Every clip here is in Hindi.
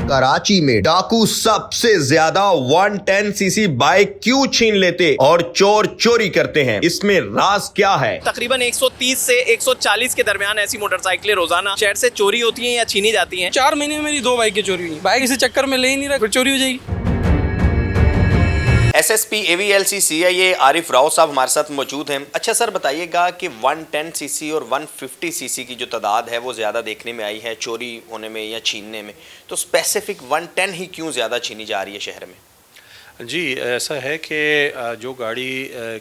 कराची में डाकू सबसे ज्यादा 110 सीसी बाइक क्यों छीन लेते और चोर चोरी करते हैं, इसमें राज क्या है? तकरीबन 130 से 140 के दरमियान ऐसी मोटरसाइकिलें रोजाना शहर से चोरी होती हैं या छीनी जाती हैं। 4 महीने में मेरी 2 बाइकें चोरी हुई। बाइक इसी चक्कर में ले ही नहीं रहा, फिर चोरी हो जाएगी। एसएसपी एवीएलसी सीआईए आरिफ राव साहब हमारे साथ मौजूद हैं। अच्छा सर, बताइएगा कि 110 सीसी और 150 सीसी की जो तादाद है वो ज़्यादा देखने में आई है चोरी होने में या छीनने में, तो स्पेसिफिक 110 ही क्यों ज़्यादा छीनी जा रही है शहर में? जी, ऐसा है कि जो गाड़ी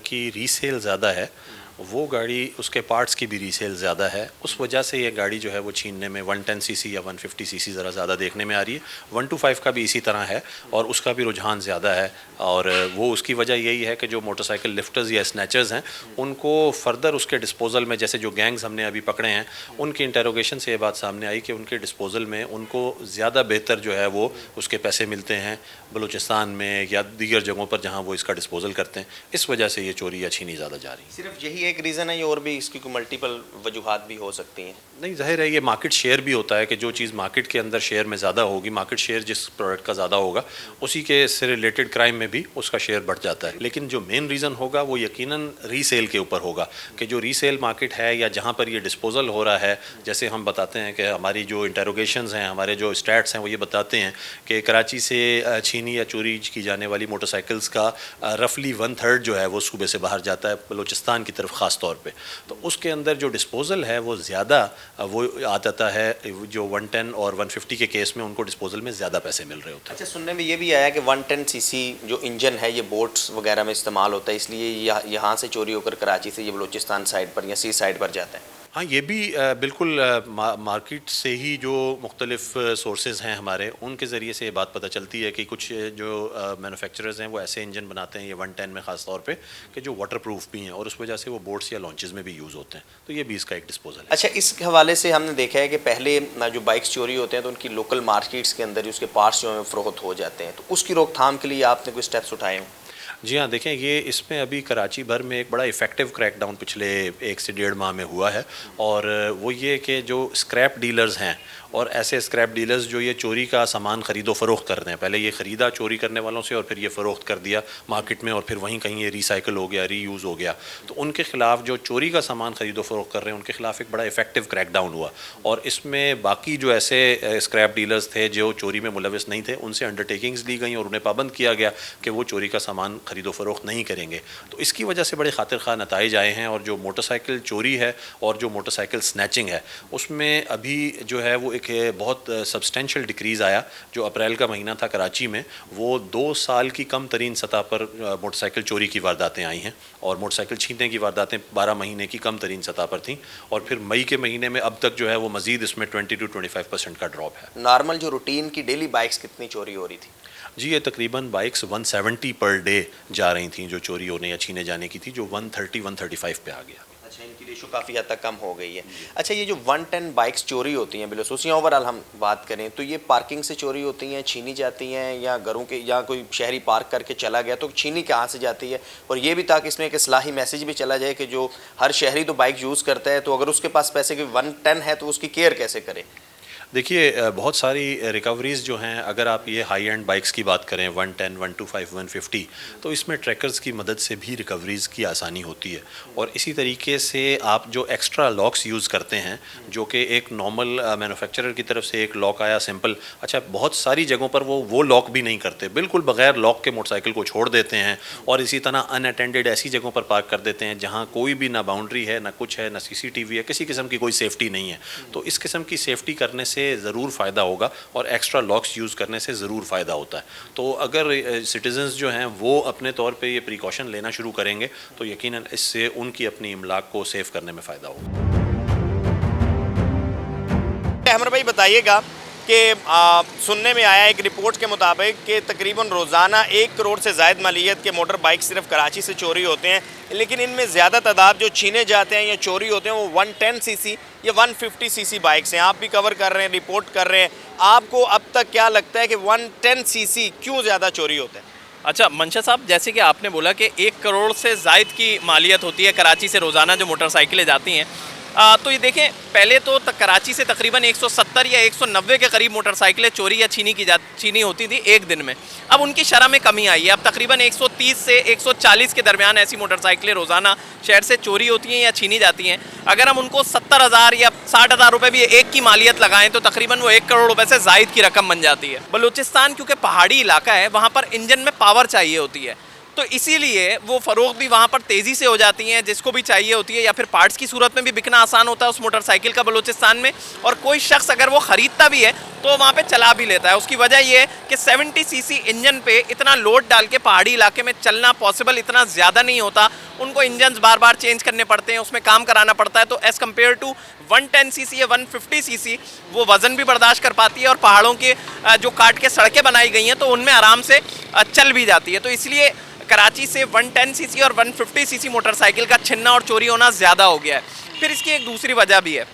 की रीसेल ज़्यादा है वो गाड़ी उसके पार्ट्स की भी रीसेल ज़्यादा है, उस वजह से ये गाड़ी जो है वो छीनने में 110 सीसी या 150 सीसी ज़रा ज़्यादा देखने में आ रही है। 125 का भी इसी तरह है और उसका भी रुझान ज़्यादा है, और वो उसकी वजह यही है कि जो मोटरसाइकिल लिफ्टर्स या स्नैचर्स हैं उनको फर्दर उसके डिस्पोज़ल में, जैसे जो गैंग्स हमने अभी पकड़े हैं उनकी इंटेरोगेशन से ये बात सामने आई कि उनके डिस्पोज़ल में उनको ज़्यादा बेहतर जो है वो उसके पैसे मिलते हैं बलूचिस्तान में या दीगर जगहों पर जहाँ वो इसका डिस्पोज़ल करते हैं। इस वजह से ये चोरी या छीनी ज़्यादा जा रही है। सिर्फ यही एक रीज़न है या और भी इसकी कोई मल्टीपल वजूहात भी हो सकती हैं? नहीं, जाहिर है ये मार्केट शेयर भी होता है कि जो चीज़ मार्केट के अंदर शेयर में ज़्यादा होगी, मार्केट शेयर जिस प्रोडक्ट का ज़्यादा होगा उसी के से रिलेटेड क्राइम में भी उसका शेयर बढ़ जाता है। लेकिन जो मेन रीज़न होगा वो यकीनन रीसेल के ऊपर होगा कि जो रीसेल मार्केट है या जहाँ पर ये डिस्पोजल हो रहा है, जैसे हम बताते हैं कि हमारी जो इंटेरोगेशंस हैं, हमारे जो स्टैट्स हैं वो ये बताते हैं कि कराची से छीनी या चोरी की जाने वाली मोटरसाइकिल्स का रफली 1/3 जो है वो सूबे से बाहर जाता है, बलूचिस्तान की तरफ ख़ास तौर पे। तो उसके अंदर जो डिस्पोजल है वो ज़्यादा वो आ जाता है, जो 110 और 150 के केस में उनको डिस्पोजल में ज़्यादा पैसे मिल रहे होते हैं। अच्छा, सुनने में ये भी आया कि 110 सीसी जो इंजन है ये बोट्स वगैरह में इस्तेमाल होता है, इसलिए यहाँ से चोरी होकर कराची से ये बलूचिस्तान साइड पर या सी साइड पर जाता है। हाँ, ये भी बिल्कुल मार्केट से ही जो मुख्तलिफ सोर्सेज हैं हमारे, उनके ज़रिए से ये बात पता चलती है कि कुछ जो मैन्युफैक्चरर्स हैं वो ऐसे इंजन बनाते हैं ये 110 में ख़ास तौर पे कि जो वाटर प्रूफ भी हैं और उस वजह से वो बोट्स या लॉन्चेस में भी यूज़ होते हैं। तो ये भी इसका एक डिस्पोजल है। अच्छा, इस हवाले से हमने देखा है कि पहले जो बाइक्स चोरी होते हैं तो उनकी लोकल मार्केट्स के अंदर उसके पार्ट्स जो हैं फ़रोख्त हो जाते हैं, तो उसकी रोकथाम के लिए आपने कोई स्टेप्स उठाए हों? जी हाँ, देखें, ये इसमें अभी कराची भर में एक बड़ा इफ़ेक्टिव क्रैकडाउन पिछले 1 से 1.5 माह में हुआ है, और वो ये कि जो स्क्रैप डीलर्स हैं और ऐसे स्क्रैप डीलर्स जो ये चोरी का सामान ख़रीदो फ़रोख्त कर रहे हैं, पहले ये ख़रीदा चोरी करने वालों से और फिर ये फ़रोख्त कर दिया मार्केट में और फिर वहीं कहीं ये रिसाइकिल हो गया, रीयूज़ हो गया, तो उनके ख़िलाफ़ जो चोरी का सामान ख़रीदो फ़रोख्त कर रहे हैं उनके ख़िलाफ़ एक बड़ा इफ़ेक्टिव क्रैकडाउन हुआ। और इसमें बाकी जो ऐसे स्क्रैप डीलर्स थे जो चोरी में मुलविस नहीं थे उनसे अंडरटेकिंग्स ली गई और उन्हें पाबंद किया गया कि वो चोरी का सामान ख़रीदो फ़रोख्त नहीं करेंगे। तो इसकी वजह से बड़े खातिर खा नताइज आए हैं, और जो मोटरसाइकिल चोरी है और जो मोटरसाइकिल स्नैचिंग है उसमें अभी जो है वो एक बहुत सब्सटेंशियल डिक्रीज़ आया। जो अप्रैल का महीना था कराची में, वो 2 साल की कम तरीन सतह पर मोटरसाइकिल चोरी की वारदातें आई हैं, और मोटरसाइकिल छीनने की वारदातें 12 महीने की कम तरीन सतह पर थीं, और फिर मई के महीने में अब तक जो है वो मज़ीद इसमें 20 to 25% का ड्रॉप है। नॉर्मल जो रूटीन की डेली बाइक्स कितनी चोरी हो रही थी? जी, ये तकरीबन बाइक्स 170 पर डे जा रही थी जो चोरी होने या छीने जाने की थी, जो 130-135 पे आ गया। अच्छा, इनकी रेशो काफ़ी हद तक कम हो गई है। अच्छा, ये जो 110 बाइक्स चोरी होती हैं बिलखुसूस, या ओवरऑल हम बात करें तो ये पार्किंग से चोरी होती हैं, छीनी जाती हैं, या घरों के, या कोई शहरी पार्क करके चला गया तो छीनी कहाँ से जाती है? और ये भी ताकि इसमें एक इस्लाही मैसेज भी चला जाए कि जो हर शहरी तो बाइक यूज़ करता है, तो अगर उसके पास पैसे की 110 है तो उसकी केयर कैसे करे? देखिए, बहुत सारी रिकवरीज़ जो हैं, अगर आप ये हाई एंड बाइक्स की बात करें 110, 125, 150, तो इसमें ट्रैकर्स की मदद से भी रिकवरीज़ की आसानी होती है। और इसी तरीके से आप जो एक्स्ट्रा लॉक्स यूज़ करते हैं, जो कि एक नॉर्मल मैन्युफैक्चरर की तरफ से एक लॉक आया सिंपल, अच्छा बहुत सारी जगहों पर वो लॉक भी नहीं करते, बिल्कुल बगैर लॉक के मोटरसाइकिल को छोड़ देते हैं, और इसी तरह अनअटेंडेड ऐसी जगहों पर पार्क कर देते हैं जहाँ कोई भी ना बाउंड्री है, ना कुछ है, ना CCTV है, किसी किस्म की कोई सेफ्टी नहीं है। तो इस किस्म की सेफ्टी करने से ज़रूर फ़ायदा होगा, और एक्स्ट्रा लॉक्स यूज़ करने से ज़रूर फ़ायदा होता है। तो अगर सिटीजन्स जो हैं वो अपने तौर पे ये प्रिकॉशन लेना शुरू करेंगे तो यकीनन इससे उनकी अपनी इमलाक को सेव करने में फ़ायदा होगा। अहमद भाई, बताइएगा कि सुनने में आया एक रिपोर्ट के मुताबिक कि तकरीबन रोज़ाना 1 करोड़ से ज़ायद मालियत के मोटर बाइक सिर्फ कराची से चोरी होते हैं, लेकिन इनमें ज़्यादा तादाद जो छीने जाते हैं या चोरी होते हैं वो 110 सीसी या 150 सीसी बाइक्स हैं। आप भी कवर कर रहे हैं, रिपोर्ट कर रहे हैं, आपको अब तक क्या लगता है कि 110 सीसी क्यों ज़्यादा चोरी होते हैं? अच्छा मंशा साहब, जैसे कि आपने बोला कि 1 करोड़ से ज़ायद की मालियत होती है कराची से रोज़ाना जो मोटरसाइकिलें जाती हैं, तो ये देखें, पहले तो कराची से तकरीबन 170 या 190 के करीब मोटरसाइकिलें चोरी या छीनी होती थी एक दिन में। अब उनकी शरह में कमी आई है, अब तकरीबन 130 से 140 के दरमियान ऐसी मोटरसाइकिलें रोज़ाना शहर से चोरी होती हैं या छीनी जाती हैं। अगर हम उनको 70,000 या 60,000 रुपये भी एक की मालियत लगाएं तो तकरीबन वो 1 करोड़ रुपए से जायद की रकम बन जाती है। बलूचिस्तान क्योंकि पहाड़ी इलाका है, वहाँ पर इंजन में पावर चाहिए होती है, तो इसीलिए वो फ़रोख्त भी वहाँ पर तेज़ी से हो जाती हैं, जिसको भी चाहिए होती है, या फिर पार्ट्स की सूरत में भी बिकना आसान होता है उस मोटरसाइकिल का बलूचिस्तान में। और कोई शख्स अगर वो ख़रीदता भी है तो वहाँ पे चला भी लेता है। उसकी वजह ये है कि 70 सीसी इंजन पे इतना लोड डाल के पहाड़ी इलाके में चलना पॉसिबल इतना ज़्यादा नहीं होता। उनको इंजन बार बार चेंज करने पड़ते हैं, उसमें काम कराना पड़ता है। तो एज़ कम्पेयर टू 110 सीसी या 150 सीसी वो वज़न भी बर्दाश्त कर पाती है, और पहाड़ों के जो काट के सड़कें बनाई गई हैं तो उनमें आराम से चल भी जाती है। तो इसलिए कराची से 110 सीसी और 150 सीसी मोटरसाइकिल का छिनना और चोरी होना ज़्यादा हो गया है। फिर इसकी एक दूसरी वजह भी है,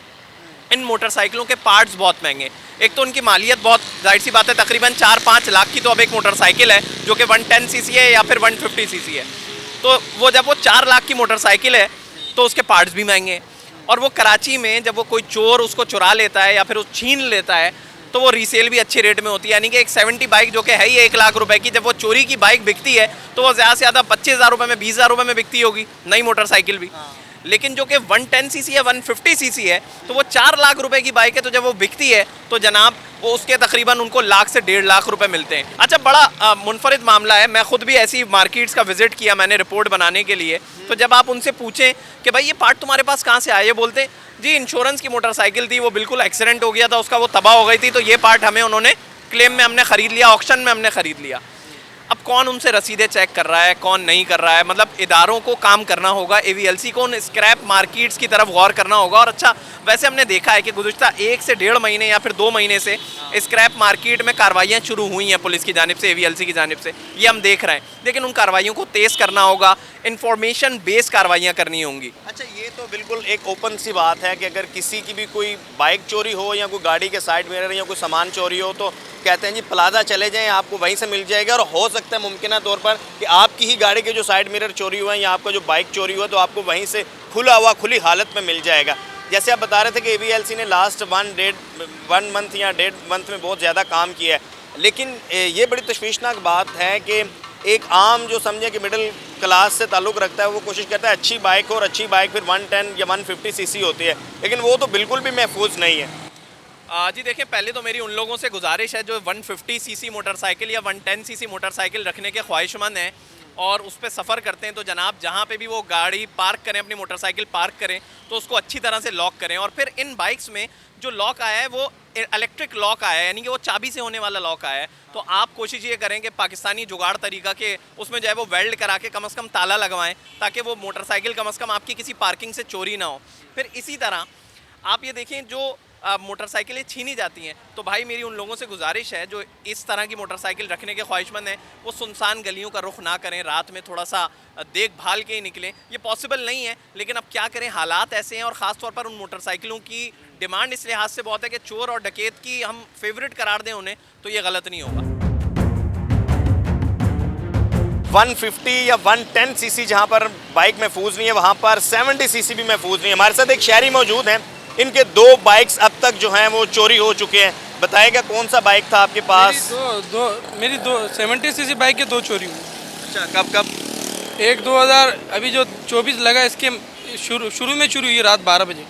इन मोटरसाइकिलों के पार्ट्स बहुत महंगे। एक तो उनकी मालियत बहुत, जाहिर सी बात है, तकरीबन 4-5 लाख की तो अब एक मोटरसाइकिल है जो कि 110 सीसी है या फिर 150 सीसी है। तो वो जब वो 4 लाख की मोटरसाइकिल है तो उसके पार्ट्स भी महंगे हैं। और वो कराची में जब वो कोई चोर उसको चुरा लेता है या फिर वो छीन लेता है तो वो रीसेल भी अच्छे रेट में होती है। यानी कि एक 70 बाइक जो कि है ही 1 लाख रुपए की, जब वो चोरी की बाइक बिकती है तो वो ज़्यादा से ज़्यादा 25,000 रुपये में, 20,000 रुपये में बिकती होगी नई मोटरसाइकिल भी। लेकिन जो कि 110 सीसी या 150 सीसी है तो वो 4 लाख रुपए की बाइक है, तो जब वो बिकती है तो जनाब वो उसके तकरीबन उनको लाख से 1.5 लाख रुपए मिलते हैं। अच्छा, बड़ा मुनफरिद मामला है। मैं खुद भी ऐसी मार्केट्स का विजिट किया मैंने रिपोर्ट बनाने के लिए। तो जब आप उनसे पूछें कि भाई ये पार्ट तुम्हारे पास कहाँ से आए, ये बोलते जी इंश्योरेंस की मोटरसाइकिल थी, वो बिल्कुल एक्सीडेंट हो गया था उसका, वो तबाह हो गई थी, तो ये पार्ट हमें उन्होंने क्लेम में हमने ख़रीद लिया, ऑक्शन में हमने ख़रीद लिया। अब कौन उनसे रसीदें चेक कर रहा है, कौन नहीं कर रहा है? मतलब इदारों को काम करना होगा, AVLC को उन स्क्रैप मार्केट्स की तरफ गौर करना होगा। और अच्छा, वैसे हमने देखा है कि गुज़िश्ता 1 से 1.5 महीने या फिर 2 महीने से स्क्रैप मार्केट में कार्रवाइयाँ शुरू हुई हैं पुलिस की जानिब से, AVLC की जानिब से, ये हम देख रहे हैं। लेकिन उन कार्रवाइयों को तेज़ करना होगा, इंफॉर्मेशन बेस्ड कार्रवाइयाँ करनी होंगी। अच्छा, ये तो बिल्कुल एक ओपन सी बात है कि अगर किसी की भी कोई बाइक चोरी हो या कोई गाड़ी के साइड मिरर या कोई सामान चोरी हो तो कहते हैं जी प्लाजा चले जाएं, आपको वहीं से मिल जाएगा। और हो सकता है मुमकिन तौर पर कि आपकी ही गाड़ी के जो साइड मिरर चोरी हुआ है या आपका जो बाइक चोरी हुआ तो आपको वहीं से खुली हालत में मिल जाएगा। जैसे आप बता रहे थे कि AVLC ने लास्ट 1 मंथ या 1.5 मंथ में बहुत ज़्यादा काम किया है, लेकिन ये बड़ी तशवीशनाक बात है कि एक आम जो समझे कि मिडिल क्लास से ताल्लुक़ रखता है वो कोशिश करता है अच्छी बाइक हो, और अच्छी बाइक फिर 110 या 150 सीसी होती है, लेकिन वो तो बिल्कुल भी महफूज नहीं है। जी देखिए, पहले तो मेरी उन लोगों से गुजारिश है जो 150 सीसी मोटरसाइकिल या 110 सीसी मोटरसाइकिल रखने के ख्वाहिशमंद हैं और उस पर सफ़र करते हैं, तो जनाब जहाँ पे भी वो गाड़ी पार्क करें, अपनी मोटरसाइकिल पार्क करें, तो उसको अच्छी तरह से लॉक करें। और फिर इन बाइक्स में जो लॉक आया है वो इलेक्ट्रिक लॉक आया है, यानी कि वो चाबी से होने वाला लॉक आया है। तो आप कोशिश ये करें कि पाकिस्तानी जुगाड़ तरीका के उसमें जो है वो वेल्ड करा के कम से कम ताला लगवाएं, ताकि वो मोटरसाइकिल कम से कम आपकी किसी पार्किंग से चोरी ना हो। फिर इसी तरह आप ये देखें, जो मोटरसाइकिलें छीनी जाती हैं, तो भाई मेरी उन लोगों से गुजारिश है जो इस तरह की मोटरसाइकिल रखने के ख्वाहिशमंद हैं, वो सुनसान गलियों का रुख ना करें, रात में थोड़ा सा देखभाल के ही निकलें। ये पॉसिबल नहीं है, लेकिन अब क्या करें, हालात ऐसे हैं। और ख़ास तौर पर उन मोटरसाइकिलों की डिमांड इस लिहाज से बहुत है कि चोर और डकैत की हम फेवरेट करार दें उन्हें, तो ये गलत नहीं होगा। 150 या 110 सीसी जहाँ पर बाइक महफूज नहीं है, वहाँ पर 70 सीसी भी महफूज नहीं है। हमारे साथ एक शहरी मौजूद हैं, इनके 2 बाइक्स अब तक जो हैं वो चोरी हो चुके हैं। बताएगा कौन सा बाइक था आपके पास? मेरी दो 70 सीसी बाइक के 2 चोरी हुई। अच्छा, कब? एक 2000 अभी जो 24 लगा, इसके शुरू में चोरी हुई है रात 12 बजे।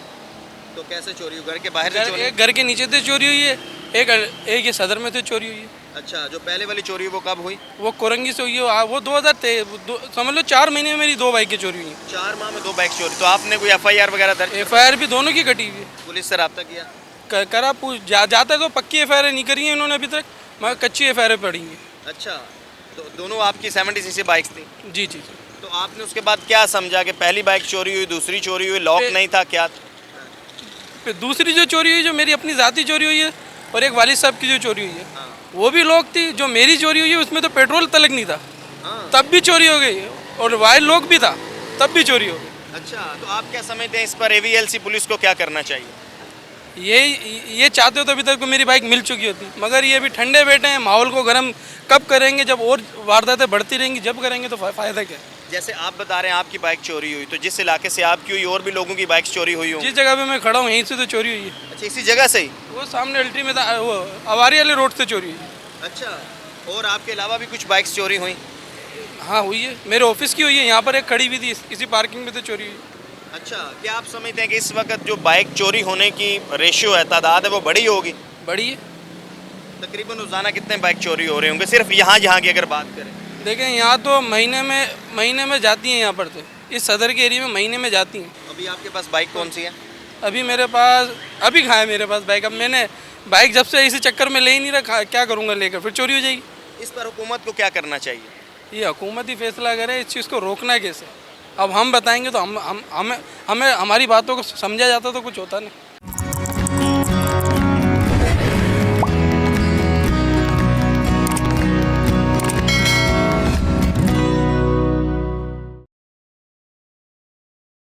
तो कैसे चोरी हुई? घर के बाहर से चोरी? एक घर के नीचे से चोरी हुई है, एक ये सदर में से चोरी हुई है। अच्छा, जो पहले वाली चोरी वो कब हुई? वो कोरंगी से हुई है, वो 2023, समझ लो 4 महीने में मेरी 2 बाइकें चोरी हुई हैं। 4 माह में 2 बाइक चोरी। तो आपने कोई FIR वगैरह दर्ज? FIR भी दोनों की कटी हुई है। पुलिस से रब्ता किया? करा जाता है तो पक्की FIR नहीं करी है इन्होंने अभी तक, मगर कच्ची FIR पड़ी है। अच्छा, तो दोनों आपकी 70 सीसी बाइक्स थी? जी। तो आपने उसके बाद क्या समझा कि पहली बाइक चोरी हुई, दूसरी चोरी हुई, लॉक नहीं था, क्या था? फिर दूसरी जो चोरी हुई, जो मेरी अपनी ज़ाती चोरी हुई है, और एक वालिद साहब की जो चोरी हुई है वो भी लॉक थी। जो मेरी चोरी हुई है उसमें तो पेट्रोल तलक नहीं था, तब भी चोरी हो गई, और वायर लॉक भी था, तब भी चोरी हो गई। अच्छा, तो आप क्या समझते हैं इस पर AVLC पुलिस को क्या करना चाहिए? ये चाहते हो तो अभी तक मेरी बाइक मिल चुकी होती, मगर ये अभी ठंडे बैठे हैं, माहौल को गर्म कब करेंगे, जब और वारदातें बढ़ती रहेंगी जब करेंगे, तो फ़ायदा क्या है? जैसे आप बता रहे हैं आपकी बाइक चोरी हुई, तो जिस इलाके से आपकी हुई और भी लोगों की बाइक चोरी हुई होंगी। जिस जगह पे मैं खड़ा हूँ यहीं से तो चोरी हुई है। अच्छा, इसी जगह से ही? वो सामने अल्टी में था, वो अवारी वाले रोड से चोरी हुई है। अच्छा, और आपके अलावा भी कुछ बाइक्स चोरी हुई? हाँ हुई है, मेरे ऑफिस की हुई है, यहाँ पर एक खड़ी भी थी, इसी पार्किंग में तो चोरी हुई। अच्छा, क्या आप समझते हैं कि इस वक्त जो बाइक चोरी होने की रेशियो है, तादाद है, वो बड़ी होगी? बड़ी है। तकरीबन रोजाना कितने बाइक चोरी हो रहे होंगे सिर्फ यहाँ की अगर बात करें? देखें यहाँ तो महीने में जाती हैं, यहाँ पर तो इस सदर के एरिया में महीने में जाती हैं। अभी आपके पास बाइक कौन सी है? अभी मेरे पास अभी कहाँ है मेरे पास बाइक। अब मैंने बाइक जब से इसी चक्कर में ले ही नहीं रखा, क्या करूँगा लेकर, फिर चोरी हो जाएगी। इस पर हुकूमत को क्या करना चाहिए? ये हुकूमत ही फैसला करे इस चीज़ को रोकना कैसे। अब हम बताएंगे तो हमें हमारी बातों को समझा जाता तो कुछ होता नहीं।